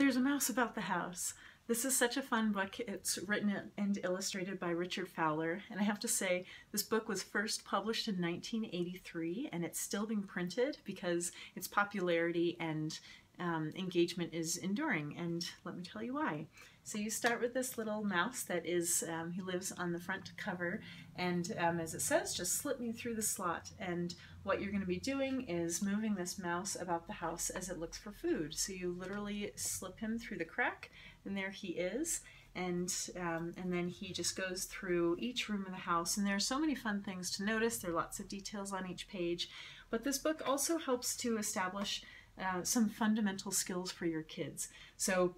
There's a Mouse About the House. This is such a fun book. It's written and illustrated by Richard Fowler, and I have to say this book was first published in 1983 and it's still being printed because its popularity and engagement is enduring, and let me tell you why. So you start with this little mouse that is, he lives on the front cover, and as it says, just slip me through the slot. And what you're going to be doing is moving this mouse about the house as it looks for food. So you literally slip him through the crack, and there he is. And then he just goes through each room in the house, and there are so many fun things to notice. There are lots of details on each page, but this book also helps to establish some fundamental skills for your kids. So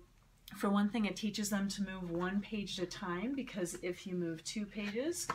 for one thing, it teaches them to move one page at a time, because if you move 2 pages,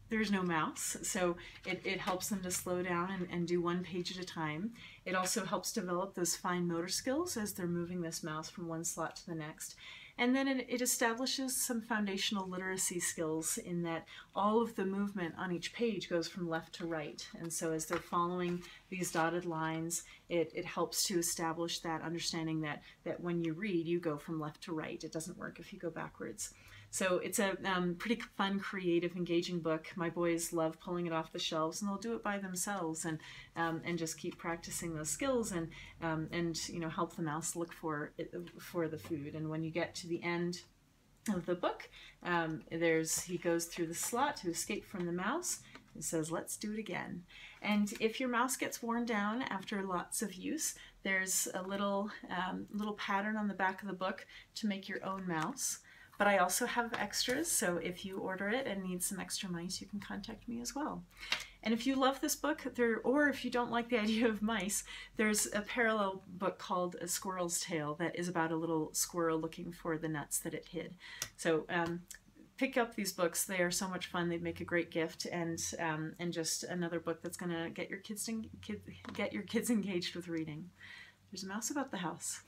there's no mouse. So it helps them to slow down and do 1 page at a time. It also helps develop those fine motor skills as they're moving this mouse from one slot to the next. And then it establishes some foundational literacy skills in that all of the movement on each page goes from left to right. And so as they're following these dotted lines, it helps to establish that understanding that when you read, you go from left to right. It doesn't work if you go backwards. So it's a pretty fun, creative, engaging book. My boys love pulling it off the shelves, and they'll do it by themselves and just keep practicing those skills and you know, help the mouse look for the food. And when you get to the end of the book, he goes through the slot to escape from the mouse. It says, "Let's do it again." And if your mouse gets worn down after lots of use, there's a little pattern on the back of the book to make your own mouse. But I also have extras, so if you order it and need some extra mice, you can contact me as well. And if you love this book, or if you don't like the idea of mice, there's a parallel book called A Squirrel's Tale that is about a little squirrel looking for the nuts that it hid. So pick up these books. They are so much fun. They'd make a great gift, and just another book that's going to get your kids engaged with reading. There's a Mouse About the House.